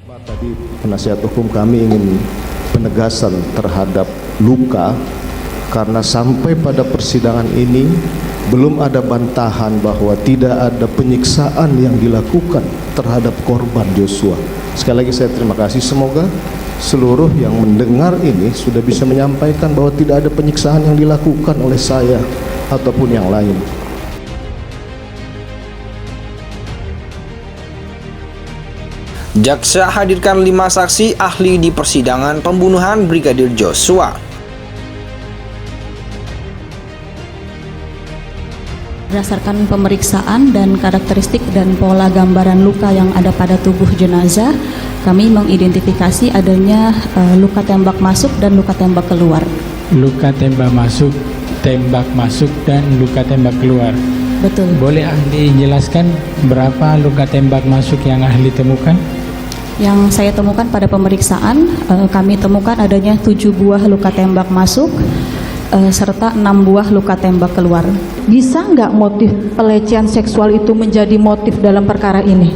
Tadi penasihat hukum kami ingin penegasan terhadap luka karena sampai pada persidangan ini belum ada bantahan bahwa tidak ada penyiksaan yang dilakukan terhadap korban Joshua. Sekali lagi saya terima kasih, semoga seluruh yang mendengar ini sudah bisa menyampaikan bahwa tidak ada penyiksaan yang dilakukan oleh saya ataupun yang lain. Jaksa hadirkan 5 saksi ahli di persidangan pembunuhan Brigadir Joshua. Berdasarkan pemeriksaan dan karakteristik dan pola gambaran luka yang ada pada tubuh jenazah, kami mengidentifikasi adanya luka tembak masuk dan luka tembak keluar. Luka tembak masuk dan luka tembak keluar. Betul. Boleh ahli jelaskan berapa luka tembak masuk yang ahli temukan? Yang saya temukan pada pemeriksaan, kami temukan adanya 7 buah luka tembak masuk serta 6 buah luka tembak keluar. Bisa nggak motif pelecehan seksual itu menjadi motif dalam perkara ini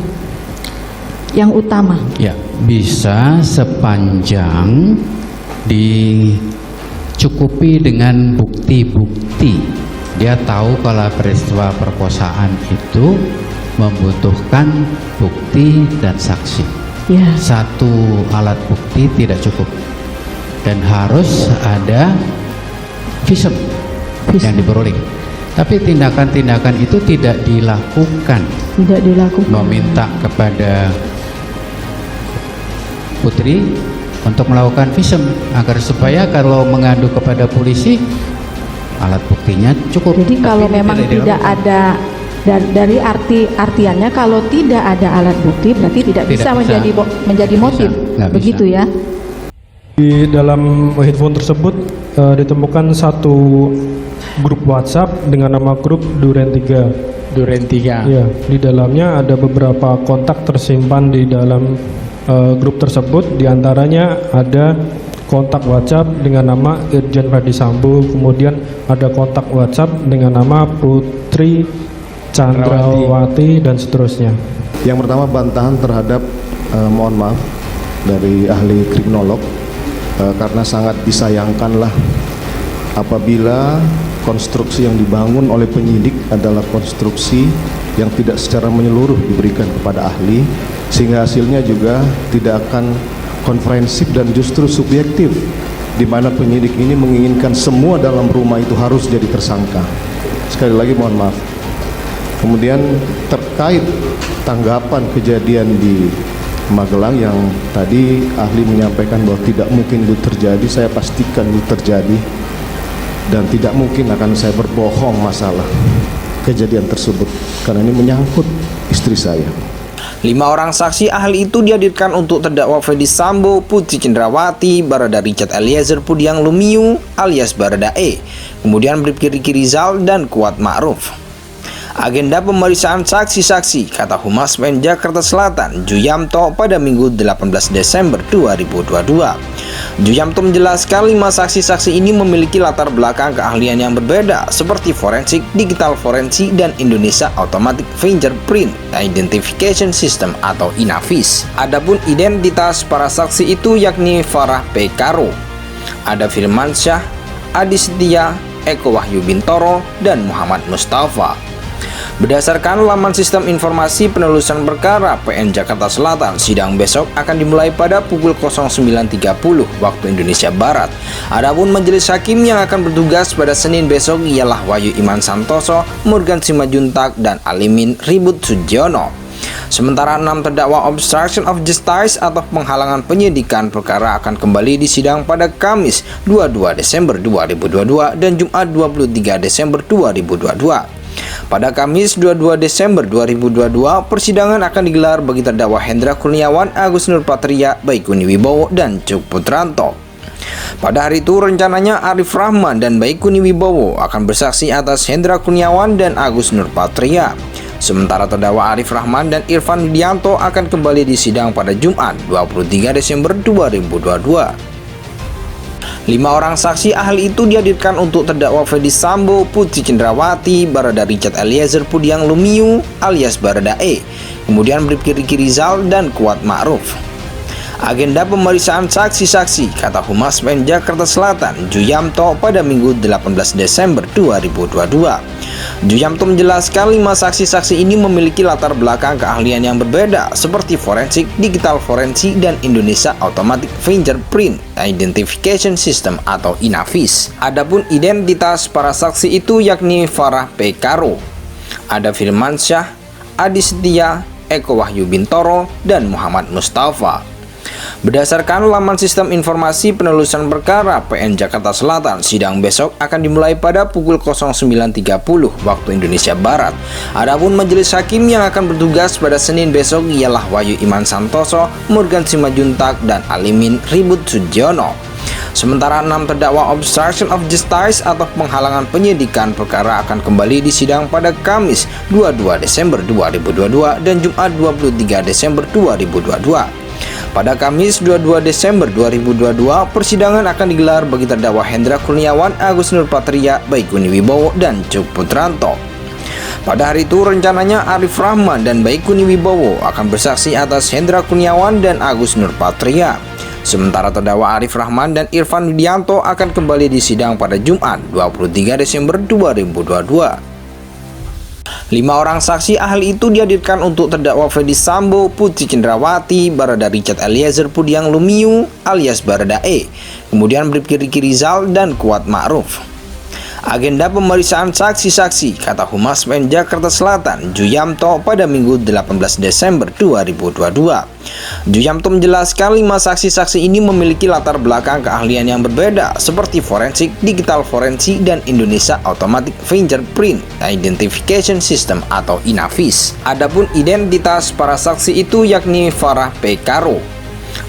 yang utama? Ya, bisa sepanjang dicukupi dengan bukti-bukti. Dia tahu kalau peristiwa perkosaan itu membutuhkan bukti dan saksi. Ya. Satu alat bukti tidak cukup dan harus ada visum yang diperoleh. Tapi tindakan-tindakan itu tidak dilakukan. Tidak dilakukan. Meminta kepada putri untuk melakukan visum agar supaya kalau mengadu kepada polisi alat buktinya cukup. Jadi kalau memang tidak ada dari artiannya kalau tidak ada alat bukti berarti tidak bisa menjadi motif. Begitu ya. Di dalam handphone tersebut ditemukan satu grup WhatsApp dengan nama grup Duren 3. Duren 3. Ya, di dalamnya ada beberapa kontak tersimpan di dalam grup tersebut. Di antaranya ada kontak WhatsApp dengan nama Irjen Verdi Sambo, kemudian ada kontak WhatsApp dengan nama Putri Chandrawati dan seterusnya. Yang pertama, bantahan terhadap mohon maaf dari ahli kriminolog, karena sangat disayangkanlah apabila konstruksi yang dibangun oleh penyidik adalah konstruksi yang tidak secara menyeluruh diberikan kepada ahli, sehingga hasilnya juga tidak akan konferensif dan justru subjektif, di mana penyidik ini menginginkan semua dalam rumah itu harus jadi tersangka. Sekali lagi mohon maaf. Kemudian terkait tanggapan kejadian di Magelang yang tadi ahli menyampaikan bahwa tidak mungkin itu terjadi, saya pastikan itu terjadi dan tidak mungkin akan saya berbohong masalah kejadian tersebut karena ini menyangkut istri saya. 5 orang saksi ahli itu dihadirkan untuk terdakwa Verdi Sambo, Putri Chandrawati, Barada Richard Eliezer Pudiang Lumiu alias Barada E, kemudian Bribka Riki Rizal dan Kuat Ma'ruf. Agenda pemeriksaan saksi-saksi, kata Humas PN Jakarta Selatan Juyamto pada Minggu 18 Desember 2022. Juyamto menjelaskan 5 saksi-saksi ini memiliki latar belakang keahlian yang berbeda seperti forensik, digital forensik, dan Indonesia Automatic Fingerprint Identification System atau INAFIS. Adapun identitas para saksi itu yakni Farah P. Karo, ada Firmansyah, Adi Setia, Eko Wahyu Bintoro, dan Muhammad Mustafa. Berdasarkan laman sistem informasi penelusuran perkara PN Jakarta Selatan, sidang besok akan dimulai pada pukul 09.30 waktu Indonesia Barat. Adapun majelis hakim yang akan bertugas pada Senin besok ialah Wahyu Iman Santoso, Morgan Simajuntak, dan Alimin Ribut Sudiono. Sementara 6 terdakwa obstruction of justice atau penghalangan penyidikan perkara akan kembali disidang pada Kamis 22 Desember 2022 dan Jumat 23 Desember 2022. Pada Kamis 22 Desember 2022, persidangan akan digelar bagi terdakwa Hendra Kurniawan, Agus Nurpatria, Baikuni Wibowo, dan Cuk Putranto. Pada hari itu rencananya Arif Rahman dan Baikuni Wibowo akan bersaksi atas Hendra Kurniawan dan Agus Nurpatria. Sementara terdakwa Arif Rahman dan Irfan Widianto akan kembali disidang pada Jumat 23 Desember 2022. 5 orang saksi ahli itu dihadirkan untuk terdakwa Verdi Sambo, Putri Chandrawati, Barada Richard Eliezer Pudiang Lumiu alias Barada E, kemudian Bribka Riki Rizal dan Kuat Ma'ruf. Agenda pemeriksaan saksi-saksi, kata Humas PN Jakarta Selatan, Juyamto, pada Minggu 18 Desember 2022. Juyamto menjelaskan 5 saksi-saksi ini memiliki latar belakang keahlian yang berbeda seperti forensik, digital forensik, dan Indonesia Automatic Fingerprint Identification System atau INAFIS. Adapun identitas para saksi itu yakni Farah P. Karo, ada Firmansyah, Adi Setia, Eko Wahyu Bintoro, dan Muhammad Mustafa. Berdasarkan laman sistem informasi penelusuran perkara PN Jakarta Selatan, sidang besok akan dimulai pada pukul 09.30 waktu Indonesia Barat. Adapun majelis hakim yang akan bertugas pada Senin besok ialah Wahyu Iman Santoso, Morgan Simajuntak, dan Alimin Ribut Sudiono. Sementara 6 terdakwa obstruction of justice atau penghalangan penyidikan perkara akan kembali disidang pada Kamis 22 Desember 2022 dan Jumat 23 Desember 2022. Pada Kamis 22 Desember 2022, persidangan akan digelar bagi terdakwa Hendra Kurniawan, Agus Nurpatria, Baikuni Wibowo, dan Cuk Putranto. Pada hari itu rencananya Arif Rahman dan Baikuni Wibowo akan bersaksi atas Hendra Kurniawan dan Agus Nurpatria. Sementara terdakwa Arif Rahman dan Irfan Widianto akan kembali disidang pada Jumat 23 Desember 2022. 5 orang saksi ahli itu dihadirkan untuk terdakwa Ferdi Sambo, Putri Cendrawati, Barada Richard Eliezer Pudiang Lumiu alias Baradae, kemudian Bribka Riki Rizal, dan Kuat Ma'ruf. Agenda pemeriksaan saksi-saksi, kata Humas PN Jakarta Selatan, Juyamto, pada Minggu 18 Desember 2022. Juyamto menjelaskan 5 saksi-saksi ini memiliki latar belakang keahlian yang berbeda seperti forensik, digital forensik, dan Indonesia Automatic Fingerprint Identification System atau INAFIS. Adapun identitas para saksi itu yakni Farah P. Karo,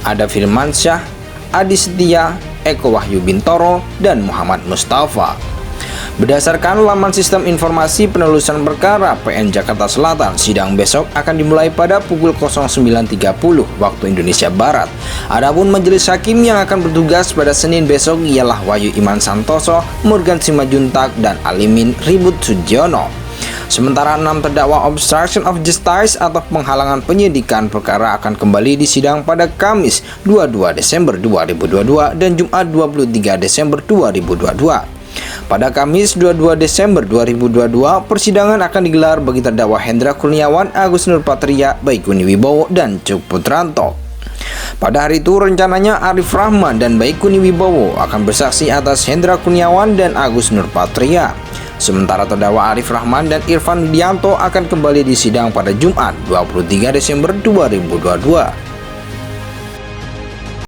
ada Firmansyah, Adi Setia, Eko Wahyu Bintoro, dan Muhammad Mustafa. Berdasarkan laman sistem informasi penelusuran perkara PN Jakarta Selatan, sidang besok akan dimulai pada pukul 09.30 waktu Indonesia Barat. Adapun majelis hakim yang akan bertugas pada Senin besok ialah Wahyu Iman Santoso, Morgan Simajuntak, dan Alimin Ribut Sudiono. Sementara 6 terdakwa obstruction of justice atau penghalangan penyidikan perkara akan kembali disidang pada Kamis 22 Desember 2022 dan Jumat 23 Desember 2022. Pada Kamis 22 Desember 2022, persidangan akan digelar bagi terdakwa Hendra Kurniawan, Agus Nurpatria, Baikuni Wibowo, dan Cuk Putranto. Pada hari itu rencananya Arif Rahman dan Baikuni Wibowo akan bersaksi atas Hendra Kurniawan dan Agus Nurpatria. Sementara terdakwa Arif Rahman dan Irfan Widianto akan kembali disidang pada Jumat 23 Desember 2022.